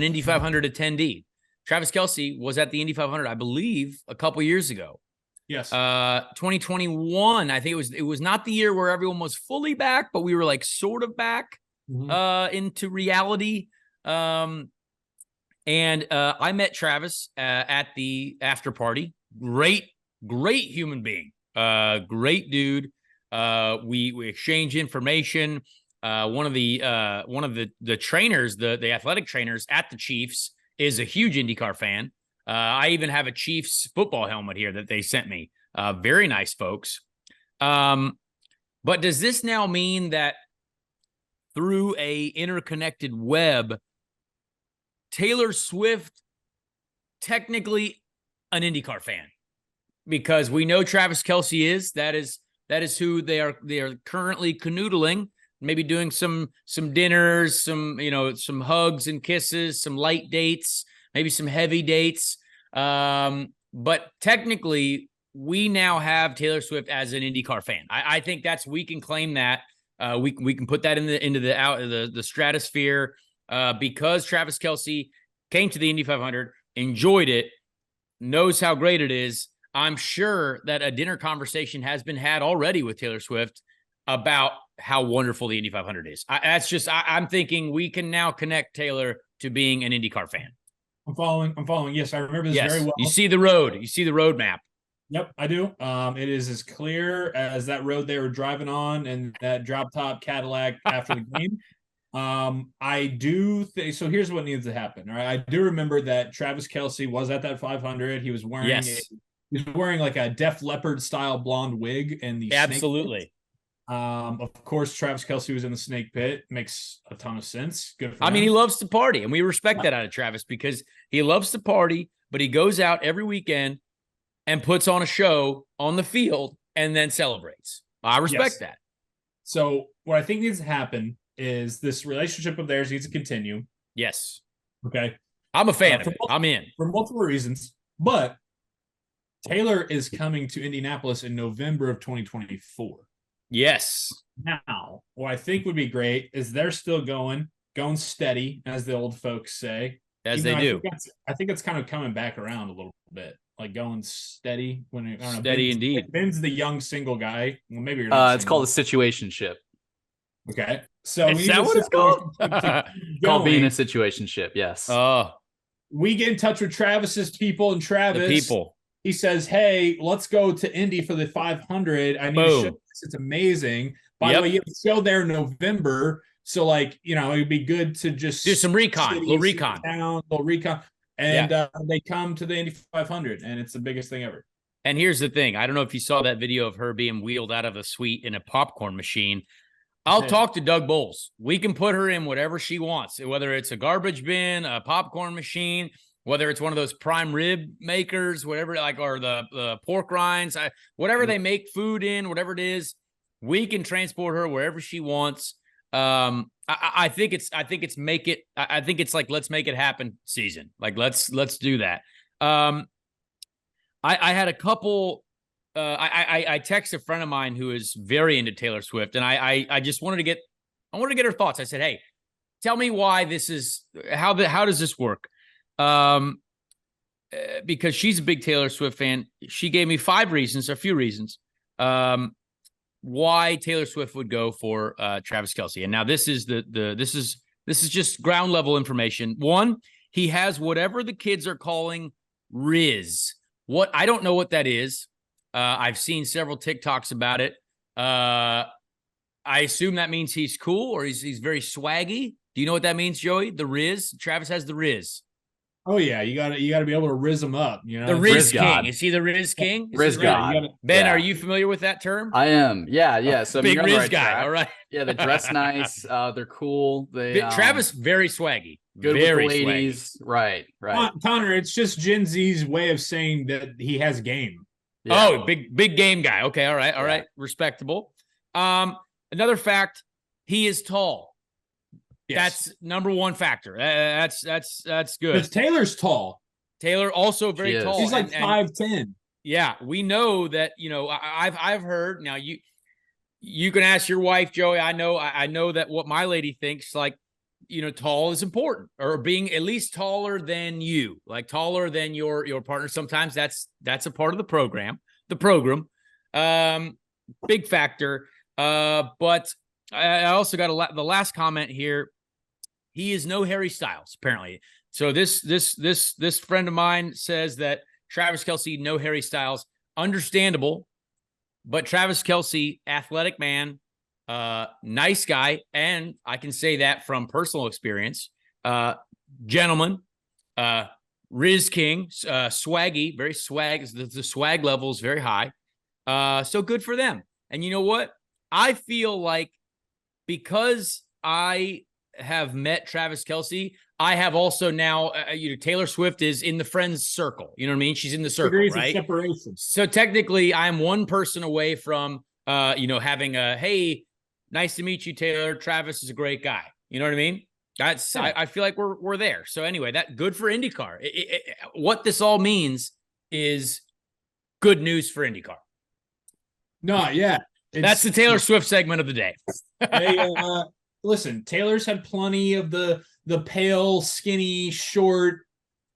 Indy 500 attendee. Travis Kelce was at the Indy 500, I believe, a couple years ago. Yes. 2021, I think it was not the year where everyone was fully back, but we were like sort of back into reality. And I met Travis at the after party. Great human being. Great dude. We exchange information. One of the trainers, the athletic trainers at the Chiefs, is a huge IndyCar fan. I even have a Chiefs football helmet here that they sent me. Very nice folks. But does this now mean that through a interconnected web, Taylor Swift technically an IndyCar fan? Because we know Travis Kelce is. That is who they are currently canoodling, maybe doing some dinners, some hugs and kisses, some light dates, maybe some heavy dates. But technically, we now have Taylor Swift as an IndyCar fan. I think we can claim that. We can put that into the stratosphere because Travis Kelce came to the Indy 500, enjoyed it, knows how great it is. I'm sure that a dinner conversation has been had already with Taylor Swift about how wonderful the Indy 500 is. I'm thinking we can now connect Taylor to being an IndyCar fan. I'm following. Yes, I remember this very well. You see the road. You see the road map. Yep, I do. It is as clear as that road they were driving on and that drop top Cadillac after the game. I do think so. Here's what needs to happen. All right, I do remember that Travis Kelce was at that 500. He was wearing like a Def Leppard style blonde wig and the absolutely. Of course, Travis Kelce was in the snake pit. Makes a ton of sense. Good for him. I mean, he loves to party, and we respect that out of Travis because he loves to party, but he goes out every weekend and puts on a show on the field and then celebrates. I respect that. So what I think needs to happen is this relationship of theirs needs to continue. Yes. Okay. I'm a fan of it. I'm in. For multiple reasons, but Taylor is coming to Indianapolis in November of 2024. Yes. Now, what I think would be great is they're still going steady, as the old folks say. As they do. I think it's kind of coming back around a little bit, like going steady. Steady indeed. Ben's the young single guy. Well, maybe you're not. It's called a situationship. Okay. So is that what it's called? Called being a situationship, yes. We get in touch with Travis's people, and Travis, he says, hey, let's go to Indy for the 500. I need to show this. It's amazing. By the way, you have a show there in November. So, it'd be good to just do some recon, little recon. And they come to the Indy 500, and it's the biggest thing ever. And here's the thing. I don't know if you saw that video of her being wheeled out of a suite in a popcorn machine. I'll talk to Doug Bowles. We can put her in whatever she wants, whether it's a garbage bin, a popcorn machine, whether it's one of those prime rib makers, whatever, or the pork rinds, whatever they make food in, whatever it is, we can transport her wherever she wants. I think it's like, let's make it happen season. Like, let's do that. I had a couple, I texted a friend of mine who is very into Taylor Swift, and I just wanted to get her thoughts. I said, hey, tell me why this is, how does this work? Because she's a big Taylor Swift fan. She gave me a few reasons, why Taylor Swift would go for Travis Kelce. And now this is this is just ground level information. One, he has whatever the kids are calling Riz. I don't know what that is. I've seen several TikToks about it. I assume that means he's cool or he's very swaggy. Do you know what that means, Joey? The Riz? Travis has the Riz. Oh yeah, you gotta be able to rizz him up. The Riz King. God. Is he the Riz King? Riz God. Ben, are you familiar with that term? I am. Yeah. So big Riz guy. All right. Yeah, they dress nice. They're cool. Travis very swaggy. Good very with the ladies. Swaggy. Right. Conor, it's just Gen Z's way of saying that he has game. Yeah. Oh, big game guy. Okay, all right. Respectable. Another fact, he is tall. Yes. That's number one factor. That's good. Because Taylor's tall. Taylor also very tall. He's like 5'10". Yeah, we know that. I've heard. Now you can ask your wife, Joey. I know that what my lady thinks. Like, tall is important, or being at least taller than you, like taller than your partner. Sometimes that's a part of the program. Big factor. But I also got the last comment here. He is no Harry Styles, apparently. So this friend of mine says that Travis Kelce, no Harry Styles. Understandable, but Travis Kelce, athletic man, nice guy, and I can say that from personal experience. Gentleman, Riz King, swaggy, very swag. The swag level is very high. So good for them. And you know what? I feel like because I have met Travis Kelce, I have also now, Taylor Swift is in the friends circle. You know what I mean? She's in the circle, Degrees right? of separation. So technically, I'm one person away from, having a, hey, nice to meet you, Taylor. Travis is a great guy. You know what I mean? That's, yeah. I feel like we're there. So anyway, that good for IndyCar. What this all means is good news for IndyCar. No, yeah. That's the Taylor Swift segment of the day. Hey, listen, Taylor's had plenty of the pale, skinny, short,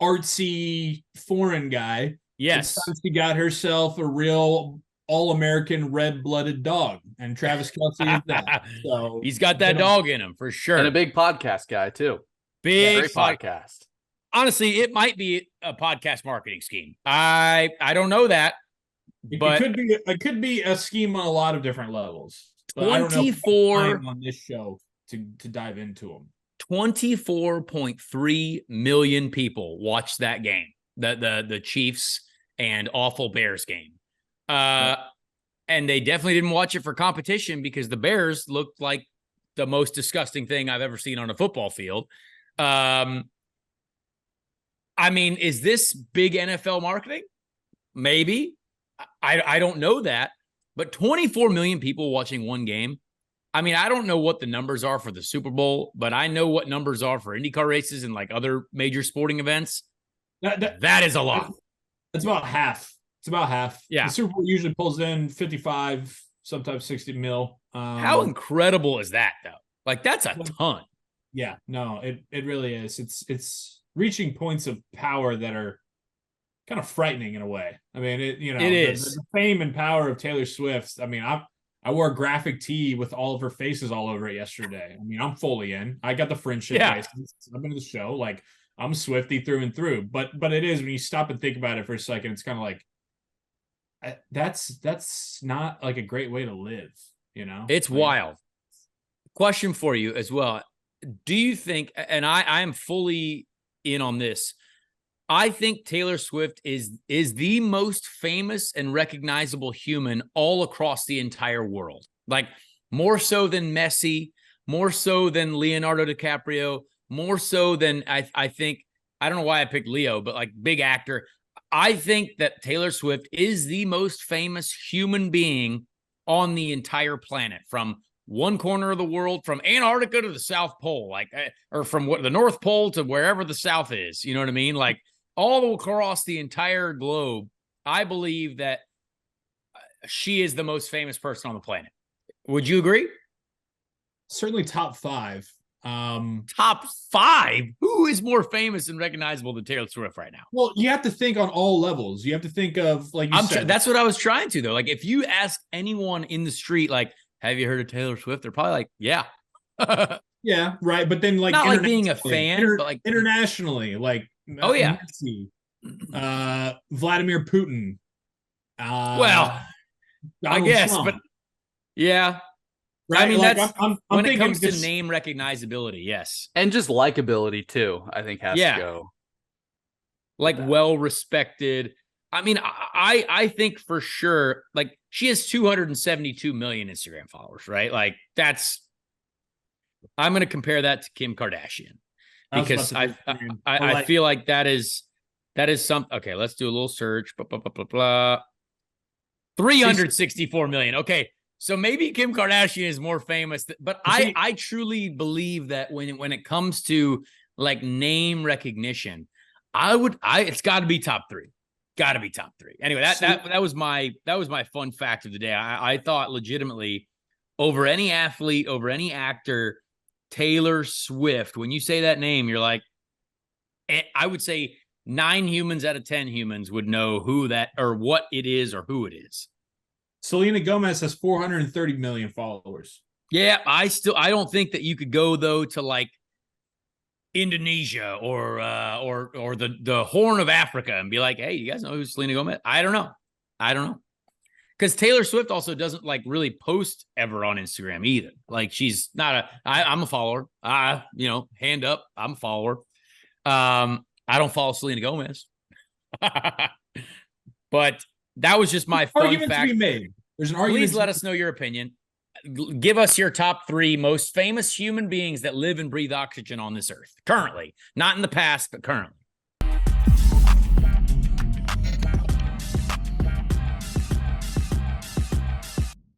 artsy foreign guy. Yes. Sometimes she got herself a real all-American red-blooded dog, and Travis Kelce is that. So he's got that dog in him for sure. And a big podcast guy too. Great podcast. Honestly, it might be a podcast marketing scheme. I don't know that. But it could be a scheme on a lot of different levels. 24 on this show to dive into them. 24.3 million people watched that game, the Chiefs and awful Bears game. And they definitely didn't watch it for competition because the Bears looked like the most disgusting thing I've ever seen on a football field. I mean, is this big NFL marketing? Maybe. I don't know that, but 24 million people watching one game. I mean, I don't know what the numbers are for the Super Bowl, but I know what numbers are for IndyCar races and like other major sporting events. That is a lot. It's about half. Yeah. The Super Bowl usually pulls in 55, sometimes 60 mil. How incredible is that, though? Like, that's a ton. Yeah, no, it really is. It's reaching points of power that are kind of frightening in a way. I mean, it is the fame and power of Taylor Swift. I mean, I wore a graphic tee with all of her faces all over it yesterday. I mean, I'm fully in. I got the friendship license. I've been to the show. Like, I'm Swiftie through and through. But it is, when you stop and think about it for a second, it's kind of like that's not like a great way to live. It's wild. Question for you as well. Do you think, and I am fully in on this, I think Taylor Swift is the most famous and recognizable human all across the entire world. Like, more so than Messi, more so than Leonardo DiCaprio, more so than I think, I don't know why I picked Leo, but like big actor. I think that Taylor Swift is the most famous human being on the entire planet, from one corner of the world, from Antarctica to the South Pole, like, or from the North Pole to wherever the South is. You know what I mean? Like, all across the entire globe, I believe that she is the most famous person on the planet. Would you agree? Certainly top 5. Top 5? Who is more famous and recognizable than Taylor Swift right now? Well, you have to think on all levels. You have to think of, like you said. That's what I was trying to, though. Like, if you ask anyone in the street, like, have you heard of Taylor Swift? They're probably like, yeah. Yeah, right. But then, like, not like being a fan, but like internationally, like, oh yeah, Messi, Vladimir Putin. Well, I guess, Trump. but yeah. Right? I mean, like, that's I'm when it comes to name recognizability, yes. And just likability too, I think has to go. Like, well respected. I mean, I think for sure, like, she has 272 million Instagram followers, right? Like, I'm going to compare that to Kim Kardashian, because I feel like that is something. Okay, let's do a little search. 364 million. Okay, so maybe Kim Kardashian is more famous, but I truly believe that when it comes to like name recognition, it's got to be top 3. Got to be top 3. Anyway, that was my fun fact of the day. I thought legitimately, over any athlete, over any actor, Taylor Swift. When you say that name, you're like, I would say 9 humans out of 10 humans would know who that or what it is or who it is. Selena Gomez has 430 million followers. Yeah, I don't think that you could go though to like Indonesia or the Horn of Africa and be like, hey, you guys know who Selena Gomez? I don't know. Because Taylor Swift also doesn't like really post ever on Instagram either. Like she's not I'm a follower. Hand up, I'm a follower. I don't follow Selena Gomez. But that was just my fun argument fact. to be made. There's an argument. Please let us know your opinion. Give us your top 3 most famous human beings that live and breathe oxygen on this earth currently, not in the past, but currently.